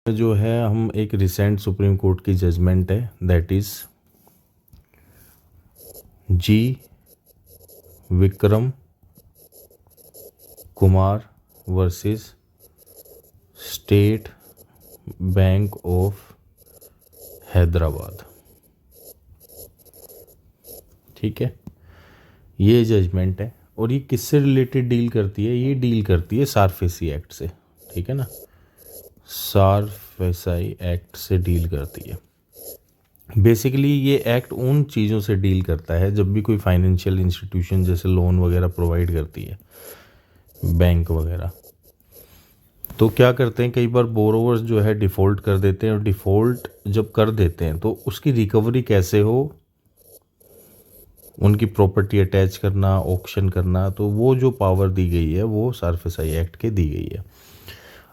जो है हम एक रिसेंट सुप्रीम कोर्ट की जजमेंट है that is G Vikram Kumar versus state bank of Hyderabad. ठीक है, ये जजमेंट है और ये किससे रिलेटेड डील करती है? ये डील करती है सारफेसी एक्ट से। ठीक है ना, सारफेसाई एक्ट से डील करती है। बेसिकली ये एक्ट उन चीज़ों से डील करता है जब भी कोई फाइनेंशियल इंस्टीट्यूशन जैसे लोन वगैरह प्रोवाइड करती है, बैंक वगैरह, तो क्या करते हैं, कई बार बोरोवर्स जो है डिफ़ॉल्ट कर देते हैं और डिफ़ॉल्ट जब कर देते हैं तो उसकी रिकवरी कैसे हो, उनकी प्रॉपर्टी अटैच करना, ऑक्शन करना, तो वो जो पावर दी गई है वो सारफेसाई एक्ट के दी गई है।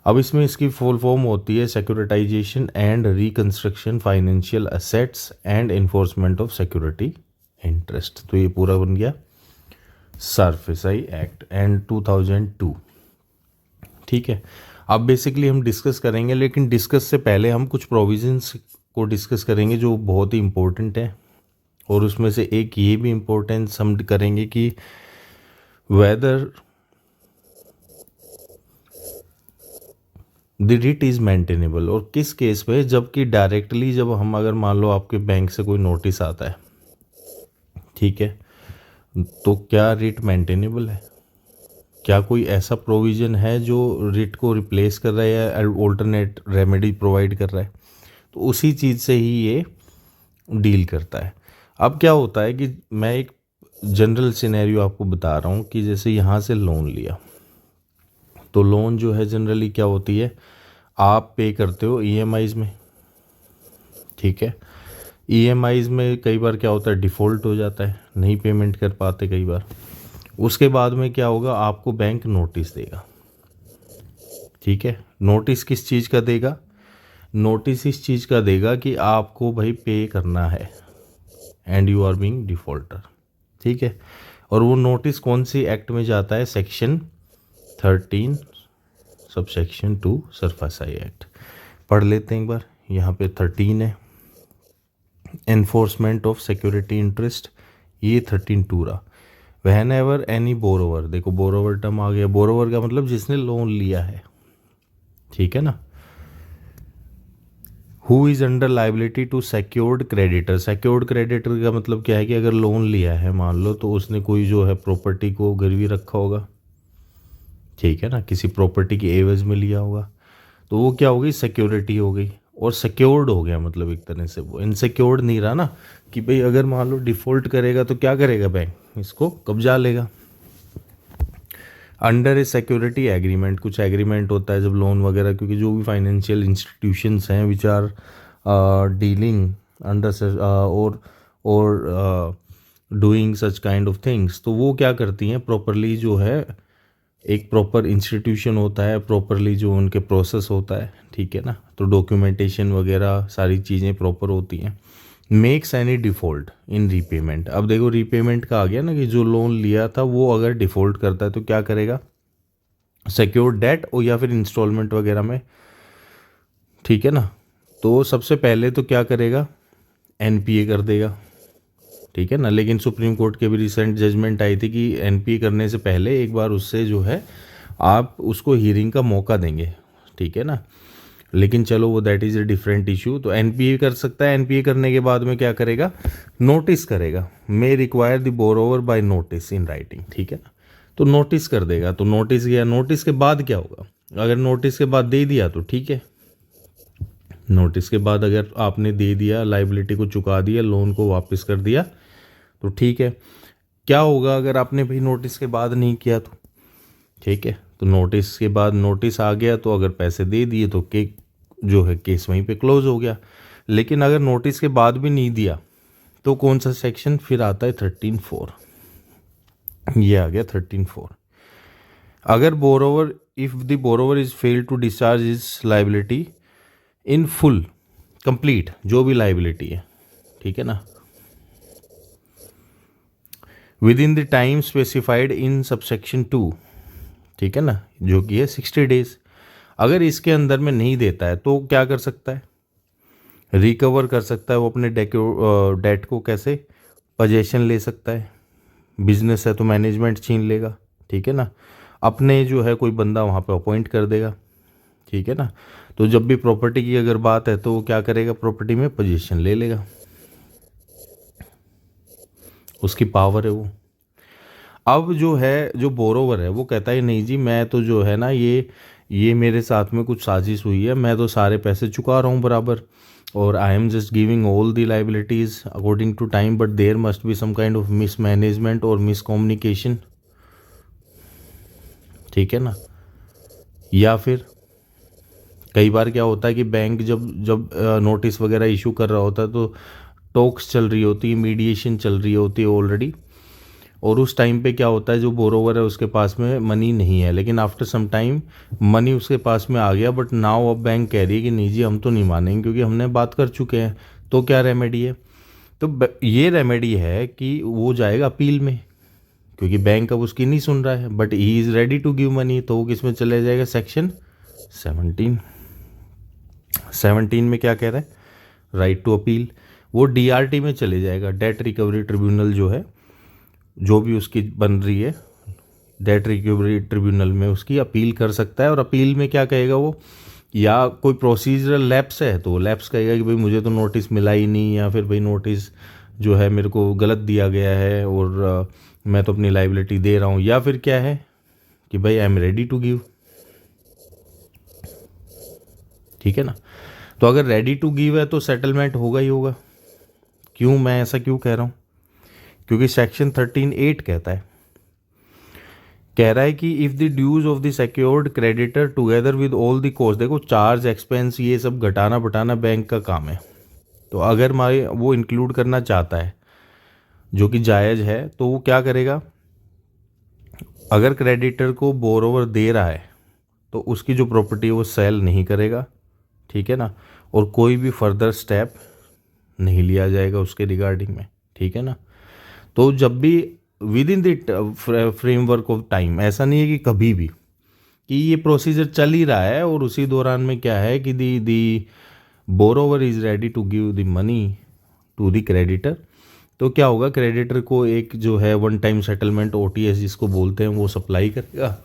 अब इसमें इसकी फुल फॉर्म होती है securitisation and reconstruction financial assets and enforcement of security interest. तो ये पूरा बन गया सारफेसाई एक्ट एंड 2002। ठीक है, अब बेसिकली हम डिस्कस करेंगे, लेकिन डिस्कस से पहले हम कुछ प्रोविजंस को डिस्कस करेंगे जो बहुत ही इम्पोर्टेंट है। और उसमें से एक ये भी इम्पोर्टेंस हम करेंगे कि whether the writ is maintainable, और किस केस में, जबकि डायरेक्टली जब हम अगर मान लो आपके बैंक से कोई नोटिस आता है, ठीक है, तो क्या रिट मेंटेनेबल है? क्या कोई ऐसा प्रोविज़न है जो रिट को रिप्लेस कर रहा है या ऑल्टरनेट रेमेडी प्रोवाइड कर रहा है? तो उसी चीज़ से ही ये डील करता है। अब क्या होता है कि मैं एक जनरल सिनेरियो आपको बता रहा हूँ कि जैसे यहाँ से लोन लिया, तो लोन जो है जनरली क्या होती है, आप पे करते हो ईएमआईज़ में। ठीक है, ईएमआईज़ में कई बार क्या होता है, डिफ़ॉल्ट हो जाता है, नहीं पेमेंट कर पाते कई बार। उसके बाद में क्या होगा, आपको बैंक नोटिस देगा। ठीक है, नोटिस किस चीज़ का देगा? नोटिस इस चीज़ का देगा कि आपको भाई पे करना है and you are being defaulter. ठीक है, और वो नोटिस कौन सी एक्ट में जाता है? Section 13 subsection 2 SARFAESI act. पढ़ लेते हैं एक बार। यहाँ पे 13 है, एनफोर्समेंट ऑफ सिक्योरिटी इंटरेस्ट, ये 13(2) रहा। वैन एवर एनी बोरोवर, देखो बोरोवर टर्म आ गया। बोरोवर का मतलब जिसने लोन लिया है, ठीक है ना। Who is under liability to secured creditor. Secured creditor का मतलब क्या है कि अगर लोन लिया है मान लो, तो उसने कोई जो है प्रॉपर्टी को गिरवी रखा होगा, ठीक है ना, किसी प्रॉपर्टी की एवज में लिया होगा, तो वो क्या हो गई, सिक्योरिटी हो गई। और सिक्योर्ड हो गया मतलब एक तरह से वो इनसिक्योर्ड नहीं रहा ना, कि भाई अगर मान लो डिफ़ॉल्ट करेगा तो क्या करेगा बैंक, इसको कब्जा लेगा। अंडर ए सिक्योरिटी एग्रीमेंट, कुछ एग्रीमेंट होता है जब लोन वगैरह, क्योंकि जो भी फाइनेंशियल इंस्टीट्यूशंस हैं विच आर डीलिंग अंडर और doing such kind of things, तो वो क्या करती हैं, प्रॉपरली जो है एक प्रॉपर इंस्टीट्यूशन होता है, प्रॉपरली जो उनके प्रोसेस होता है, ठीक है ना, तो डॉक्यूमेंटेशन वगैरह सारी चीज़ें प्रॉपर होती हैं। मेक्स एनी डिफ़ॉल्ट इन रीपेमेंट। अब देखो रीपेमेंट का आ गया ना, कि जो लोन लिया था वो अगर डिफ़ॉल्ट करता है तो क्या करेगा, सिक्योर डेट और या फिर इंस्टॉलमेंट वगैरह में, ठीक है ना। तो सबसे पहले तो क्या करेगा, एनपीए कर देगा, ठीक है ना। लेकिन सुप्रीम कोर्ट के भी रिसेंट जजमेंट आई थी कि एनपीए करने से पहले एक बार उससे जो है आप उसको हियरिंग का मौका देंगे, ठीक है ना। लेकिन चलो वो that is a different issue. तो एनपीए कर सकता है, एनपीए करने के बाद में क्या करेगा, नोटिस करेगा, may require the borrower by notice in writing, ठीक है ना। तो नोटिस कर देगा, तो नोटिस गया, नोटिस के बाद क्या होगा, अगर नोटिस के बाद दे दिया तो ठीक है, नोटिस के बाद अगर आपने दे दिया, लाइबिलिटी को चुका दिया, लोन को वापस कर दिया, तो ठीक है। क्या होगा अगर आपने भाई नोटिस के बाद नहीं किया तो, ठीक है, तो नोटिस के बाद नोटिस आ गया तो अगर पैसे दे दिए तो जो है केस वहीं पे क्लोज हो गया। लेकिन अगर नोटिस के बाद भी नहीं दिया तो कौन सा सेक्शन फिर आता है, 13(4), ये आ गया 13(4). अगर borrower, if the borrower is fail to discharge is liability in full, complete जो भी लाइबिलिटी है, ठीक है ना, within the time specified in subsection 2, ठीक है ना, जो कि है 60 डेज। अगर इसके अंदर में नहीं देता है तो क्या कर सकता है, रिकवर कर सकता है वो अपने डेट को, कैसे, पोजेशन ले सकता है, बिजनेस है तो मैनेजमेंट छीन लेगा, ठीक है ना, अपने जो है कोई बंदा वहाँ पे अपॉइंट कर देगा, ठीक है ना। तो जब भी प्रॉपर्टी की अगर बात है तो वो क्या करेगा, प्रॉपर्टी में पोजीशन ले लेगा, उसकी पावर है वो। अब जो है, जो बोरोवर है वो कहता है नहीं जी, मैं तो जो है ना, ये मेरे साथ में कुछ साजिश हुई है, मैं तो सारे पैसे चुका रहा हूँ बराबर, और I am just giving all the liabilities according to time, but there must be some kind of mismanagement और मिसकम्युनिकेशन, ठीक है ना। या फिर कई बार क्या होता है कि बैंक जब जब नोटिस वगैरह इशू कर रहा होता है तो टॉक्स चल रही होती है, मीडिएशन चल रही होती है ऑलरेडी, और उस टाइम पे क्या होता है, जो बोरोवर है उसके पास में मनी नहीं है, लेकिन आफ्टर सम टाइम मनी उसके पास में आ गया, बट नाउ अब बैंक कह रही है कि नहीं जी, हम तो नहीं मानेंगे क्योंकि हमने बात कर चुके हैं। तो क्या रेमेडी है, तो ये रेमेडी है कि वो जाएगा अपील में, क्योंकि बैंक अब उसकी नहीं सुन रहा है, but he is ready to give money, तो वो किस में चले जाएगा, सेक्शन 17 में क्या कह रहा है, राइट टू अपील, वो डीआरटी में चले जाएगा, डेट रिकवरी ट्रिब्यूनल जो है, जो भी उसकी बन रही है डेट रिकवरी ट्रिब्यूनल में उसकी अपील कर सकता है। और अपील में क्या कहेगा वो, या कोई प्रोसीजरल लैप्स है तो लैप्स कहेगा कि भाई मुझे तो नोटिस मिला ही नहीं, या फिर भाई नोटिस जो है मेरे को गलत दिया गया है और मैं तो अपनी लाइबिलिटी दे रहा हूँ, या फिर क्या है कि भाई I am ready to give, ठीक है ना। तो अगर रेडी टू गिव है तो सेटलमेंट होगा ही होगा। क्यों, मैं ऐसा क्यों कह रहा हूँ, क्योंकि सेक्शन 13(8) कह रहा है कि if the dues of the secured creditor together with all the cost, देखो चार्ज एक्सपेंस ये सब घटाना बटाना बैंक का काम है, तो अगर मारे वो इंक्लूड करना चाहता है जो कि जायज़ है, तो वो क्या करेगा, अगर क्रेडिटर को बोरोवर दे रहा है तो उसकी जो प्रॉपर्टी है वो सेल नहीं करेगा, ठीक है ना, और कोई भी फर्दर स्टेप नहीं लिया जाएगा उसके रिगार्डिंग में, ठीक है ना। तो जब भी with in the framework of time, ऐसा नहीं है कि कभी भी कि ये प्रोसीजर चल ही रहा है और उसी दौरान में क्या है कि the borrower is ready to give the money to the creditor, तो क्या होगा, क्रेडिटर को एक जो है वन टाइम सेटलमेंट OTS जिसको बोलते हैं वो सप्लाई करेगा,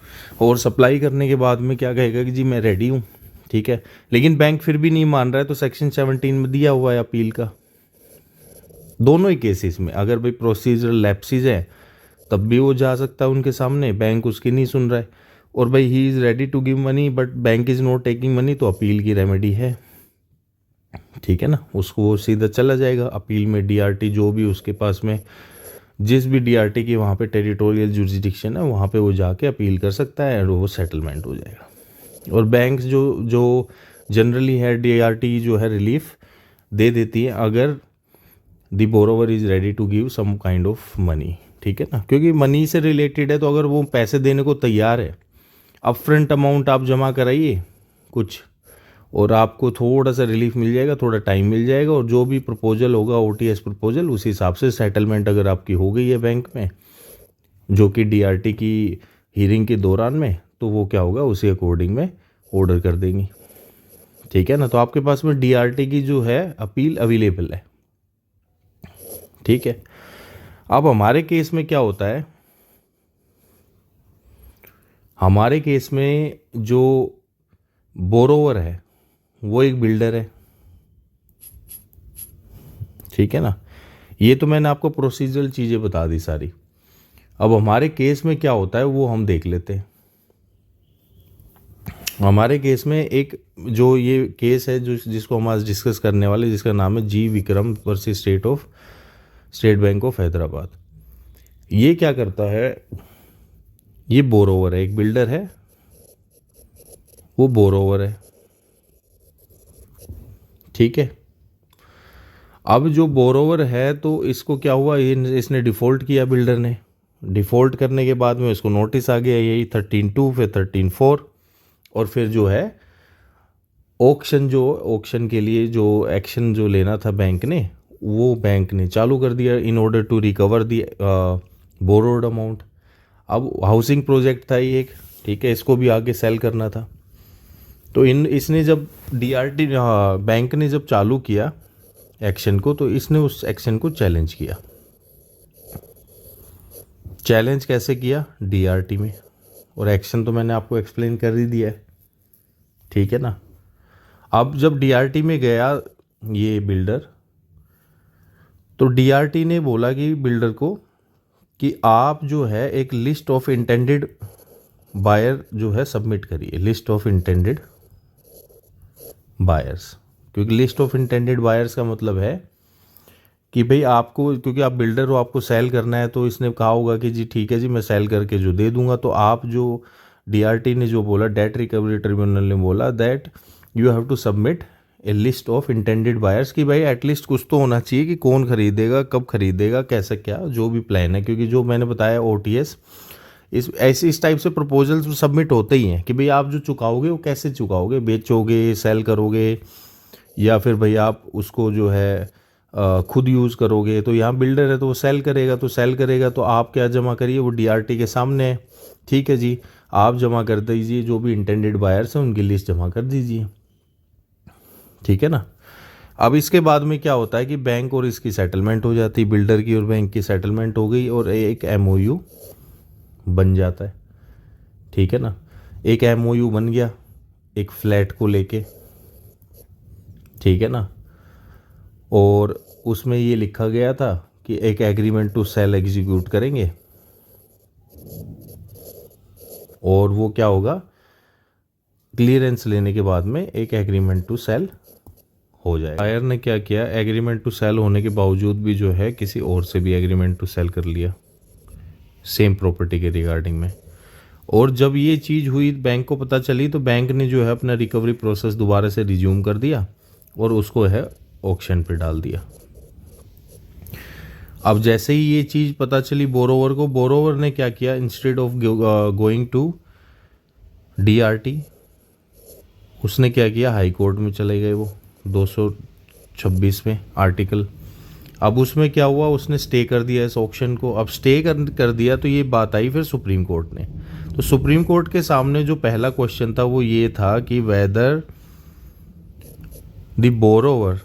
और सप्लाई करने के बाद में क्या कहेगा कि जी मैं रेडी हूँ, ठीक है। लेकिन बैंक फिर भी नहीं मान रहा है तो सेक्शन 17 में दिया हुआ है अपील का। दोनों ही केसेस में अगर भाई प्रोसीजरल लैप्सेस है तब भी वो जा सकता है उनके सामने, बैंक उसकी नहीं सुन रहा है, और भाई he is ready to give money but bank is not taking money, तो अपील की रेमेडी है, ठीक है ना। उसको वो सीधा चला जाएगा अपील में, DRT जो भी उसके पास में, जिस भी DRT की वहाँ पे टेरिटोरियल जुरिसडिक्शन है वहाँ पे वो जाके अपील कर सकता है और वो सेटलमेंट हो जाएगा। और बैंक जो जो जनरली है DRT जो है रिलीफ दे देती है अगर the borrower is ready to give some kind of money, ठीक है ना, क्योंकि मनी से रिलेटेड है, तो अगर वो पैसे देने को तैयार है, अपफ्रंट अमाउंट आप जमा कराइए कुछ और आपको थोड़ा सा रिलीफ मिल जाएगा, थोड़ा टाइम मिल जाएगा, और जो भी प्रपोजल होगा OTS प्रपोजल उस हिसाब से सेटलमेंट अगर आपकी हो गई है बैंक में जो कि DRT की हीयरिंग के दौरान में, तो वो क्या होगा उसी अकॉर्डिंग में ऑर्डर कर देंगी, ठीक है ना। तो आपके पास में DRT की जो है अपील अवेलेबल है, ठीक है। अब हमारे केस में क्या होता है, हमारे केस में जो बोरोवर है वो एक बिल्डर है, ठीक है ना। ये तो मैंने आपको प्रोसीजरल चीज़ें बता दी सारी। अब हमारे केस में क्या होता है वो हम देख लेते हैं। हमारे केस में एक जो ये केस है जो जिसको हम आज डिस्कस करने वाले, जिसका नाम है G. Vikram versus state bank of Hyderabad. ये क्या करता है, ये बोरोवर है, एक बिल्डर है, वो बोरोवर है, ठीक है। अब जो बोरोवर है तो इसको क्या हुआ, ये इसने डिफ़ॉल्ट किया, बिल्डर ने डिफ़ॉल्ट करने के बाद में इसको नोटिस आ गया, यही 13(2) फिर 13(4), और फिर जो है ऑक्शन के लिए जो एक्शन जो लेना था बैंक ने, वो बैंक ने चालू कर दिया in order to recover the borrowed amount. अब हाउसिंग प्रोजेक्ट था ये एक, ठीक है, इसको भी आगे सेल करना था, तो इसने जब डीआरटी बैंक ने जब चालू किया एक्शन को, तो इसने उस एक्शन को चैलेंज किया। चैलेंज कैसे किया? डीआरटी में। और एक्शन तो मैंने आपको एक्सप्लेन कर ही दिया है, ठीक है ना। अब जब डीआरटी में गया ये बिल्डर, तो डीआरटी ने बोला कि बिल्डर को कि आप जो है एक लिस्ट ऑफ इंटेंडेड बायर जो है सबमिट करिए, लिस्ट ऑफ इंटेंडेड बायर्स। क्योंकि लिस्ट ऑफ इंटेंडेड बायर्स का मतलब है कि भाई आपको, क्योंकि आप बिल्डर हो, आपको सेल करना है, तो इसने कहा होगा कि जी ठीक है जी, मैं सेल करके जो दे दूंगा। तो आप जो डीआरटी ने जो बोला, डेट रिकवरी ट्रिब्यूनल ने बोला that you have to submit a list of intended buyers, कि भाई एटलीस्ट कुछ तो होना चाहिए कि कौन खरीदेगा, कब खरीदेगा, कैसे, क्या जो भी प्लान है। क्योंकि जो मैंने बताया ओटीएस, इस टाइप से प्रपोजल्स सबमिट होते ही हैं कि भाई आप जो चुकाओगे वो कैसे चुकाओगे, बेचोगे, सेल करोगे, या फिर भाई आप उसको जो है खुद यूज़ करोगे। तो यहाँ बिल्डर है तो वो सेल करेगा, तो आप क्या जमा करिए, वो डीआरटी के सामने है, ठीक है जी, आप जमा कर दीजिए, जो भी इंटेंडेड बायर्स हैं उनकी लिस्ट जमा कर दीजिए, ठीक है ना। अब इसके बाद में क्या होता है कि बैंक और इसकी सेटलमेंट हो जाती है, बिल्डर की और बैंक की सेटलमेंट हो गई और एक एमओयू बन जाता है, ठीक है ना। एक एमओयू बन गया एक फ्लैट को लेके, ठीक है ना। और उसमें ये लिखा गया था कि एक एग्रीमेंट टू सेल एग्जीक्यूट करेंगे, और वो क्या होगा, क्लियरेंस लेने के बाद में एक एग्रीमेंट टू सेल हो जाएगा। बायर ने क्या किया, एग्रीमेंट टू सेल होने के बावजूद भी जो है किसी और से भी एग्रीमेंट टू सेल कर लिया सेम प्रॉपर्टी के रिगार्डिंग में। और जब ये चीज़ हुई, बैंक को पता चली, तो बैंक ने जो है अपना रिकवरी प्रोसेस दोबारा से रिज्यूम कर दिया और उसको है ऑक्शन पे डाल दिया। अब जैसे ही ये चीज़ पता चली बोरोवर को, बोरोवर ने क्या किया, instead of going to DRT, उसने क्या किया, हाई कोर्ट में चले गए, वो 226 में आर्टिकल। अब उसमें क्या हुआ, उसने स्टे कर दिया इस ऑक्शन को। अब स्टे कर दिया तो ये बात आई फिर सुप्रीम कोर्ट ने। तो सुप्रीम कोर्ट के सामने जो पहला क्वेश्चन था वो ये था कि वेदर द बोरोवर,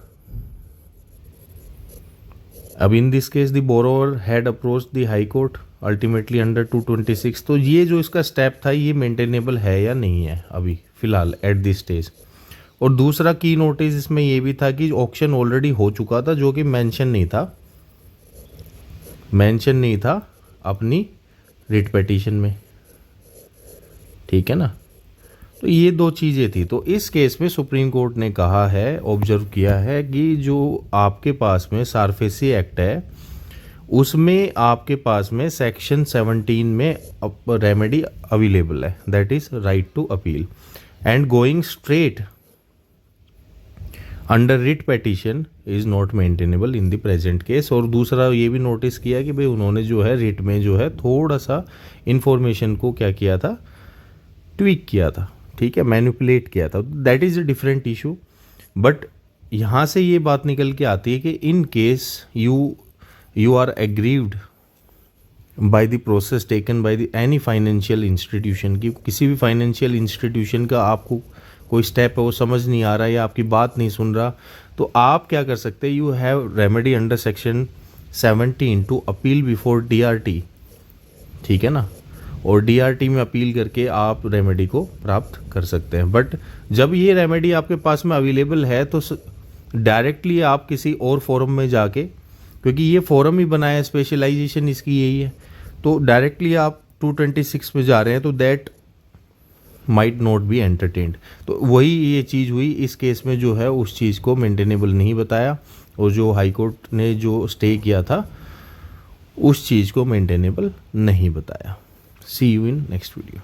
अब in this case the borrower had approach the high court ultimately under 226। तो ये जो इसका स्टेप था ये मेंटेनेबल है या नहीं है अभी फिलहाल एट दिस स्टेज। और दूसरा की नोटिस इसमें ये भी था कि ऑक्शन ऑलरेडी हो चुका था, जो कि मेंशन नहीं था अपनी रिट पिटीशन में, ठीक है ना। तो ये दो चीज़ें थी। तो इस केस में सुप्रीम कोर्ट ने कहा है, ऑब्जर्व किया है कि जो आपके पास में सारफेसी एक्ट है उसमें आपके पास में सेक्शन 17 में रेमेडी अवेलेबल है, that is right to appeal, and going straight under writ petition is not maintainable in the present case. और दूसरा ये भी नोटिस किया कि भाई उन्होंने जो है रिट में जो है थोड़ा सा इंफॉर्मेशन को क्या किया था, ट्वीक किया था, ठीक है, मैनिपुलेट किया था। That is a different issue. But यहाँ से ये बात निकल के आती है कि in case you are aggrieved by the process taken by the any financial institution, की किसी भी फाइनेंशियल इंस्टीट्यूशन का आपको कोई स्टेप है वो समझ नहीं आ रहा है या आपकी बात नहीं सुन रहा, तो आप क्या कर सकते हैं, you have remedy under section 17 to appeal before DRT, ठीक है ना। और डीआरटी में अपील करके आप रेमेडी को प्राप्त कर सकते हैं। बट जब ये रेमेडी आपके पास में अवेलेबल है तो डायरेक्टली आप किसी और फोरम में जाके, क्योंकि ये फोरम ही बनाया है, स्पेशलाइजेशन इसकी यही है, तो डायरेक्टली आप 226 में जा रहे हैं तो that might not be entertained. तो वही ये चीज़ हुई इस केस में, जो है उस चीज़ को मेंटेनेबल नहीं बताया, और जो हाई कोर्ट ने जो स्टे किया था उस चीज़ को मेंटेनेबल नहीं बताया। सी यू इन नेक्स्ट वीडियो।